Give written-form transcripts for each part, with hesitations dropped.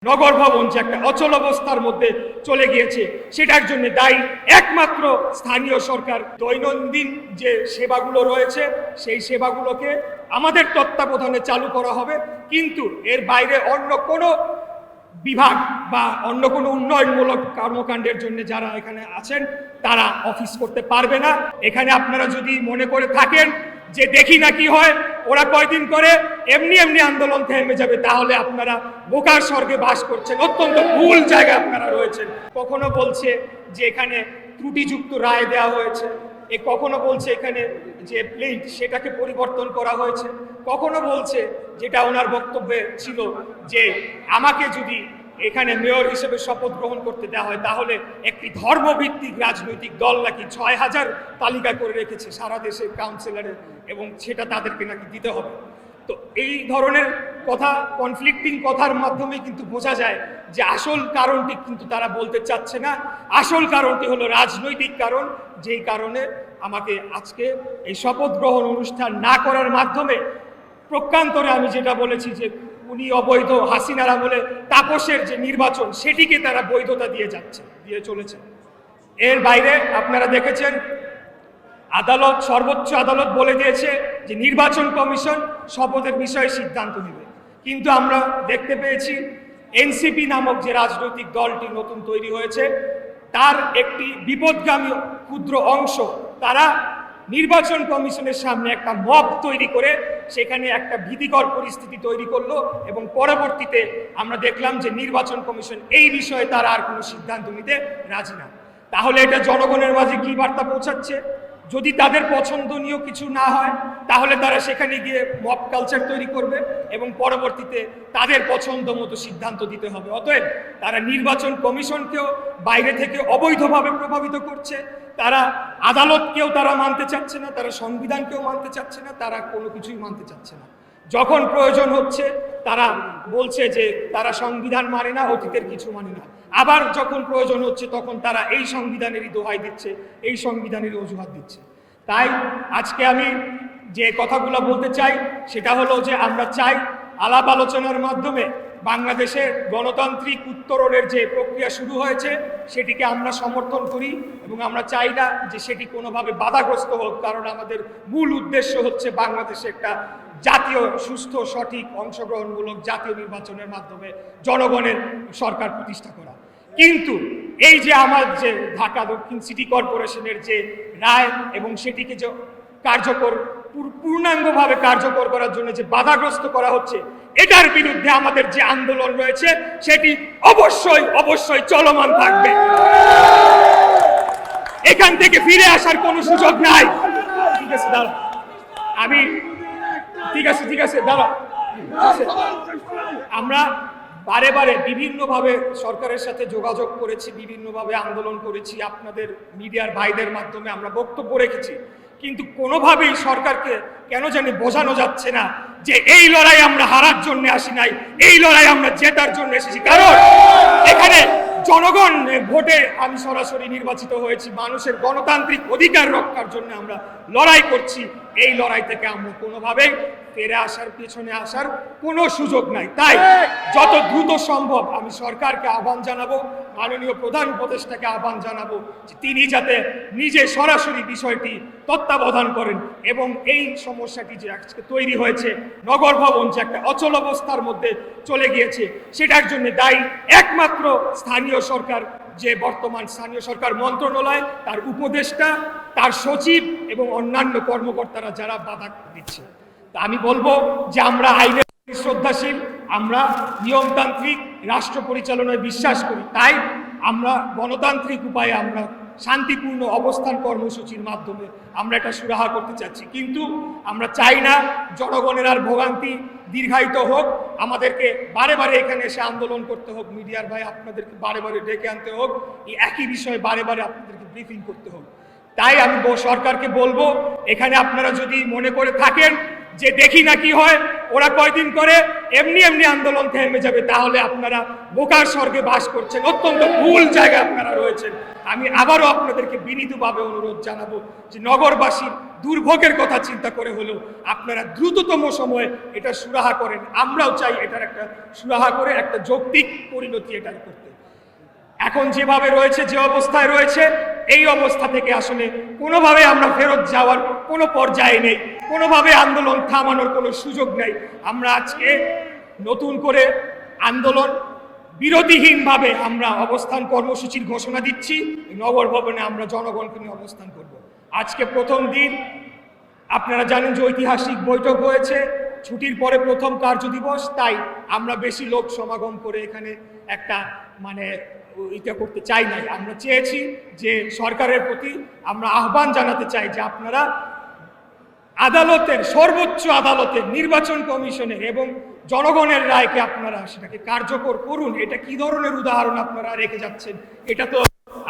নগর ভবন যে একটা অচল অবস্থার মধ্যে চলে গিয়েছে, সেটার জন্য দায়ী একমাত্র স্থানীয় সরকার। দৈনন্দিন যে সেবাগুলো রয়েছে সেই সেবাগুলোকে আমাদের তত্ত্বাবধানে চালু করা হবে, কিন্তু এর বাইরে অন্য কোনো বিভাগ বা অন্য কোনো উন্নয়নমূলক কর্মকাণ্ডের জন্য যারা এখানে আছেন তারা অফিস করতে পারবে না। এখানে আপনারা যদি মনে করে থাকেন যে দেখি না কি হয়, ওরা কয়দিন করে এমনি এমনি আন্দোলন থেমে যাবে, তাহলে আপনারা বোকার স্বর্গে বাস করছেন, অত্যন্ত ভুল জায়গায় আপনারা রয়েছেন। কখনো বলছে যে এখানে ত্রুটিযুক্ত রায় দেওয়া হয়েছে, কখনো বলছে এখানে যে প্লেট সেটাকে পরিবর্তন করা হয়েছে, কখনো বলছে যেটা ওনার বক্তব্যে ছিল যে আমাকে যদি এখানে মেয়র হিসেবে শপথ গ্রহণ করতে দেওয়া হয় তাহলে একটি ধর্মভিত্তিক রাজনৈতিক দল নাকি ৬,০০০ তালিকা করে রেখেছে সারা দেশের কাউন্সিলরের, এবং সেটা তাদেরকে নাকি দিতে হবে। তো এই ধরনের কথা, কনফ্লিক্টিং কথার মাধ্যমে কিন্তু বোঝা যায় যে আসল কারণটি কিন্তু তারা বলতে চাচ্ছে না। আসল কারণটি হলো রাজনৈতিক কারণ, যেই কারণে আমাকে আজকে এই শপথ গ্রহণ অনুষ্ঠান না করার মাধ্যমে প্রকান্তরে আমি যেটা বলেছি যে উনি অবৈধ, হাসিনার আমলে তাপসের যে নির্বাচন সেটিকে তারা বৈধতা দিয়ে চলেছে। এর বাইরে আপনারা দেখেছেন আদালত, সর্বোচ্চ আদালত বলে দিয়েছে যে নির্বাচন কমিশন শপথের বিষয়ে সিদ্ধান্ত নেবে, কিন্তু আমরা দেখতে পেয়েছি এনসিপি নামক যে রাজনৈতিক দলটি নতুন তৈরি হয়েছে তার একটি বিপদগামী ক্ষুদ্র অংশ তারা নির্বাচন কমিশনের সামনে একটা মব তৈরি করে সেখানে একটা ভীতিকর পরিস্থিতি তৈরি করলো, এবং পরবর্তীতে আমরা দেখলাম যে নির্বাচন কমিশন এই বিষয়ে তারা আর কোনো সিদ্ধান্ত নিতে রাজি না। তাহলে এটা জনগণের মাঝে কি বার্তা পৌঁছাচ্ছে? যদি তাদের পছন্দনীয় কিছু না হয় তাহলে তারা সেখানে গিয়ে মব কালচার তৈরি করবে এবং পরবর্তীতে তাদের পছন্দ মতো সিদ্ধান্ত দিতে হবে। অতএব তারা নির্বাচন কমিশনকেও বাইরে থেকে অবৈধভাবে প্রভাবিত করছে, তারা আদালতকেও তারা মানতে চাচ্ছে না, তারা সংবিধানকেও মানতে চাচ্ছে না, তারা কোনো কিছুই মানতে চাচ্ছে না। যখন প্রয়োজন হচ্ছে তারা বলছে যে তারা সংবিধান মানে না, অতীতের কিছু মানে না, আবার যখন প্রয়োজন হচ্ছে তখন তারা এই সংবিধানেরই দোহাই দিচ্ছে, এই সংবিধানেরই অজুহাত দিচ্ছে। তাই আজকে আমি যে কথাগুলো বলতে চাই সেটা হলো যে আমরা চাই আলাপ আলোচনার মাধ্যমে বাংলাদেশের গণতান্ত্রিক উত্তরণের যে প্রক্রিয়া শুরু হয়েছে সেটিকে আমরা সমর্থন করি, এবং আমরা চাই না যে সেটি কোনোভাবে বাধাগ্রস্ত হোক, কারণ আমাদের মূল উদ্দেশ্য হচ্ছে বাংলাদেশে একটা জাতীয় সুস্থ সঠিক অংশগ্রহণমূলক জাতীয় নির্বাচনের মাধ্যমে জনগণের সরকার প্রতিষ্ঠা করা। কিন্তু এই যে আমার যে ঢাকা দক্ষিণ সিটি কর্পোরেশনের যে রায় এবং সেটিকে যে পূর্ণাঙ্গভাবে কার্যকর করার জন্য যে বাধাগ্রস্ত করা হচ্ছে, এটার বিরুদ্ধে আমাদের যে আন্দোলন রয়েছে সেটি অবশ্যই অবশ্যই চলমান থাকবে। এখান থেকে ফিরে আসার কোনো সুযোগ নাই। ঠিক আছে দাঁড়া, আমি ঠিক আছে দাঁড়া। আমরা বারে বারে বিভিন্নভাবে সরকারের সাথে যোগাযোগ করেছি, বিভিন্নভাবে আন্দোলন করেছি, আপনাদের মিডিয়ার ভাইদের মাধ্যমে আমরা বক্তব্য রেখেছি, কিন্তু কোনোভাবেই সরকারকে কেন জানি বোঝানো যাচ্ছে না যে এই লড়াই আমরা হারার জন্য আসি নাই, এই লড়াই আমরা জেতার জন্য এসেছি। কারণ এখানে জনগণ ভোটে আমি সরাসরি নির্বাচিত হয়েছি, মানুষের গণতান্ত্রিক অধিকার রক্ষার জন্য আমরা লড়াই করছি। এই লড়াই থেকে আমরা কোনোভাবেই ফিরে আসার, পেছনে আসার কোনো সুযোগ নাই। তাই যত দ্রুত সম্ভব আমি সরকারকে আহ্বান জানাবো, মাননীয় প্রধান উপদেষ্টাকে আহ্বান জানাবো যে তিনি যাতে নিজে সরাসরি বিষয়টি তত্ত্বাবধান করেন, এবং এই সমস্যাটি যে আজকে তৈরি হয়েছে, নগর ভবন যে একটা অচল অবস্থার মধ্যে চলে গিয়েছে, সেটার জন্য দায়ী একমাত্র স্থানীয় সরকার, যে বর্তমান স্থানীয় সরকার মন্ত্রণালয়, তার উপদেষ্টা, তার সচিব এবং অন্যান্য কর্মকর্তারা যারা বাধা দিচ্ছে। তা আমি বলবো যে আমরা আইনের শ্রদ্ধাশীল, আমরা নিয়মতান্ত্রিক রাষ্ট্র পরিচালনায় বিশ্বাস করি, তাই আমরা গণতান্ত্রিক উপায়ে আমরা শান্তিপূর্ণ অবস্থান কর্মসূচির মাধ্যমে আমরা এটা সুরাহা করতে চাচ্ছি। কিন্তু আমরা চাই না জনগণের আর ভোগান্তি দীর্ঘায়িত হোক, আমাদেরকে বারে বারে এখানে এসে আন্দোলন করতে হোক, মিডিয়ার ভাই আপনাদেরকে বারে বারে ডেকে আনতে হোক, এই একই বিষয়ে বারে বারে আপনাদেরকে ব্রিফিং করতে হোক। তাই আমি সরকারকে বলবো, এখানে আপনারা যদি মনে করে থাকেন যে দেখি না কি হয়, ওরা কয়দিন করে এমনি এমনি আন্দোলন থেমে যাবে, তাহলে আপনারা বোকার স্বর্গে বাস করছেন, অত্যন্ত ভুল জায়গায় আপনারা রয়েছেন। আমি আবারও আপনাদেরকে বিনীতভাবে অনুরোধ জানাবো যে নগরবাসীর দুর্ভোগের কথা চিন্তা করে হলেও আপনারা দ্রুততম সময়ে এটা সুরাহা করেন। আমরাও চাই এটার একটা সুরাহা করে একটা যৌক্তিক পরিণতি এটার করতে। এখন যেভাবে রয়েছে, যে অবস্থায় রয়েছে, এই অবস্থা থেকে আসলে কোনোভাবে আমরা ফেরত যাওয়ার কোনো পর্যায়ে নেই, কোনোভাবে আন্দোলন থামানোর কোনো সুযোগ নেই। আমরা আজকে নতুন করে আন্দোলন বিরতিহীনভাবে আমরা অবস্থান কর্মসূচির ঘোষণা দিচ্ছি। নগর ভবনে আমরা জনগণকে নিয়ে অবস্থান করব। আজকে প্রথম দিন, আপনারা জানেন যে ঐতিহাসিক বৈঠক হয়েছে, ছুটির পরে প্রথম কার্যদিবস, তাই আমরা বেশি লোক সমাগম করে এখানে একটা এটা করতে চাই নাই। আমরা চেয়েছি যে সরকারের প্রতি আমরা আহ্বান জানাতে চাই যে আপনারা আদালতের, সর্বোচ্চ আদালতের, নির্বাচন কমিশনের এবং জনগণের রায়কে আপনারা সেটাকে কার্যকর করুন। এটা কি ধরনের উদাহরণ আপনারা রেখে যাচ্ছেন? এটা তো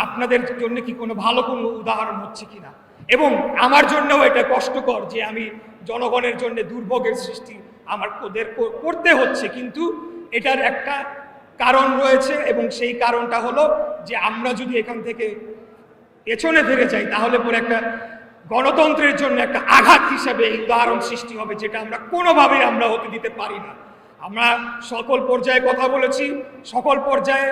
আপনাদের জন্য কি কোনো ভালো কোনো উদাহরণ হচ্ছে কিনা? এবং আমার জন্যও এটা কষ্টকর যে আমি জনগণের জন্য দুর্ভোগের সৃষ্টি আমার ওদের করতে হচ্ছে, কিন্তু এটার একটা কারণ রয়েছে এবং সেই কারণটা হলো যে আমরা যদি এখান থেকে পেছনে ফিরে যাই তাহলে পরে একটা গণতন্ত্রের জন্য একটা আঘাত হিসাবে এই উদাহরণ সৃষ্টি হবে, যেটা আমরা কোনোভাবেই আমরা হতে দিতে পারি না। আমরা সকল পর্যায়ে কথা বলেছি, সকল পর্যায়ে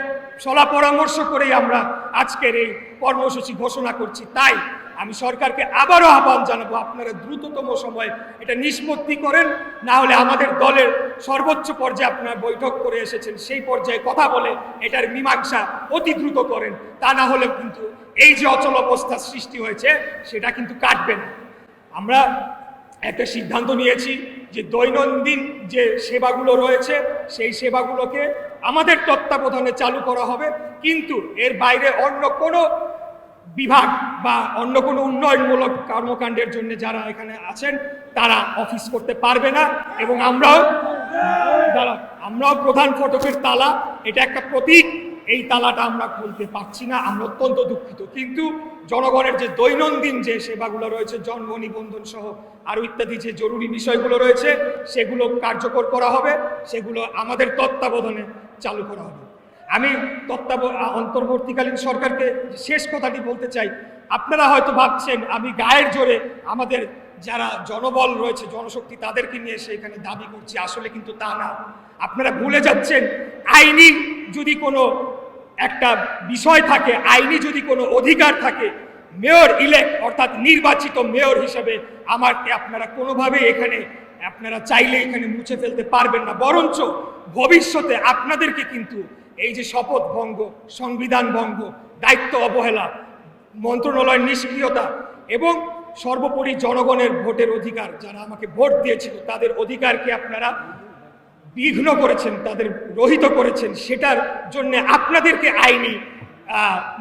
সলা পরামর্শ করেই আমরা আজকের এই কর্মসূচি ঘোষণা করছি। তাই আমি সরকারকে আবারও আহ্বান জানাবো, আপনারা দ্রুততম সময়ে এটা নিষ্পত্তি করেন, না হলে আমাদের দলের সর্বোচ্চ পর্যায়ে আপনারা বৈঠক করে এসেছেন, সেই পর্যায়ে কথা বলে এটার মীমাংসা অতি দ্রুত করেন। তা না হলে কিন্তু এই যে অচল অবস্থা সৃষ্টি হয়েছে সেটা কিন্তু কাটবে না। আমরা একটা সিদ্ধান্ত নিয়েছি যে দৈনন্দিন যে সেবাগুলো রয়েছে সেই সেবাগুলোকে আমাদের তত্ত্বাবধানে চালু করা হবে, কিন্তু এর বাইরে অন্য কোনো বিভাগ বা অন্য কোনো উন্নয়নমূলক কর্মকাণ্ডের জন্য যারা এখানে আছেন তারা অফিস করতে পারবে না। এবং আমরাও প্রধান ফটকের তালা, এটা একটা প্রতীক, এই তালাটা আমরা খুলতে পারছি না, আমরা অত্যন্ত দুঃখিত। কিন্তু জনগণের যে দৈনন্দিন যে সেবাগুলো রয়েছে, জন্ম নিবন্ধন সহ আরও ইত্যাদি যে জরুরি বিষয়গুলো রয়েছে সেগুলো কার্যকর করা হবে, সেগুলো আমাদের তত্ত্বাবধানে চালু করা হবে। আমি অন্তর্বর্তীকালীন সরকারকে শেষ কথাটি বলতে চাই, আপনারা হয়তো ভাবছেন আমি গায়ের জোরে আমাদের যারা জনবল রয়েছে, জনশক্তি, তাদেরকে নিয়ে এসে এখানে দাবি করছি, আসলে কিন্তু তা না। আপনারা ভুলে যাচ্ছেন আইনি যদি কোনো একটা বিষয় থাকে, আইনি যদি কোনো অধিকার থাকে, মেয়র ইলেক্ট অর্থাৎ নির্বাচিত মেয়র হিসেবে আমাকে আপনারা কোনোভাবে এখানে আপনারা চাইলে এখানে মুছে ফেলতে পারবেন না, বরঞ্চ ভবিষ্যতে আপনাদেরকে কিন্তু এই যে শপথ ভঙ্গ, সংবিধান ভঙ্গ, দায়িত্ব অবহেলা, মন্ত্রণালয়ের নিষ্ক্রিয়তা এবং সর্বোপরি জনগণের ভোটের অধিকার, যারা আমাকে ভোট দিয়েছিল তাদের অধিকারকে আপনারা বিঘ্ন করেছেন, তাদের রহিত করেছেন, সেটার জন্য আপনাদেরকে আইনি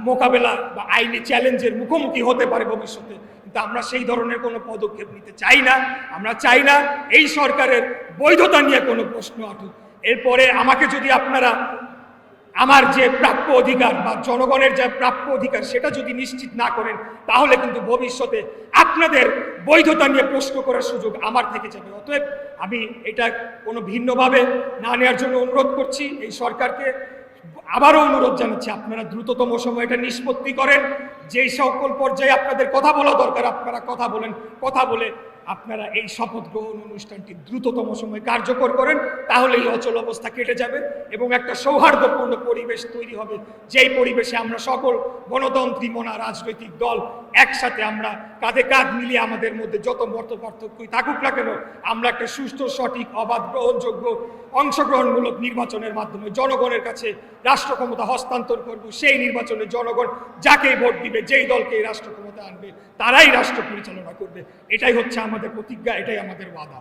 মোকাবেলা বা আইনি চ্যালেঞ্জের মুখোমুখি হতে পারে ভবিষ্যতে। কিন্তু আমরা সেই ধরনের কোনো পদক্ষেপ নিতে চাই না। আমরা চাই না এই সরকারের বৈধতা নিয়ে কোনো প্রশ্ন উঠুক। এরপরে আমাকে যদি আপনারা আমার যে প্রাপ্য অধিকার বা জনগণের যে প্রাপ্য অধিকার সেটা যদি নিশ্চিত না করেন, তাহলে কিন্তু ভবিষ্যতে আপনাদের বৈধতা নিয়ে প্রশ্ন করার সুযোগ আমার থেকে যাবে। অতএব আমি এটা কোনো ভিন্নভাবে না নেওয়ার জন্য অনুরোধ করছি এই সরকারকে। আবারও অনুরোধ জানাচ্ছি, আপনারা দ্রুততম সময় এটা নিষ্পত্তি করেন। যেই সকল পর্যায়ে আপনাদের কথা বলা দরকার আপনারা কথা বলেন, কথা বলে আপনারা এই শপথ গ্রহণ অনুষ্ঠানটি দ্রুততম সময়ে কার্যকর করেন, তাহলে এই অচল অবস্থা কেটে যাবে এবং একটা সৌহার্দ্যপূর্ণ পরিবেশ তৈরি হবে, যেই পরিবেশে আমরা সকল গণতন্ত্রী মনা রাজনৈতিক দল একসাথে আমরা কাঁধে কাঁধ মিলিয়ে আমাদের মধ্যে যত মত পার্থক্যই থাকুক না কেন, আমরা একটা সুষ্ঠু, সঠিক, অবাধ, গ্রহণযোগ্য, অংশগ্রহণমূলক নির্বাচনের মাধ্যমে জনগণের কাছে রাষ্ট্র ক্ষমতা হস্তান্তর করব। সেই নির্বাচনে জনগণ যাকেই ভোট দিবে, যেই দলকে রাষ্ট্র ক্ষমতা আনবে, তারাই রাষ্ট্র পরিচালনা করবে। এটাই হচ্ছে আমাদের প্রতিজ্ঞা, এটাই আমাদের ওয়াদা।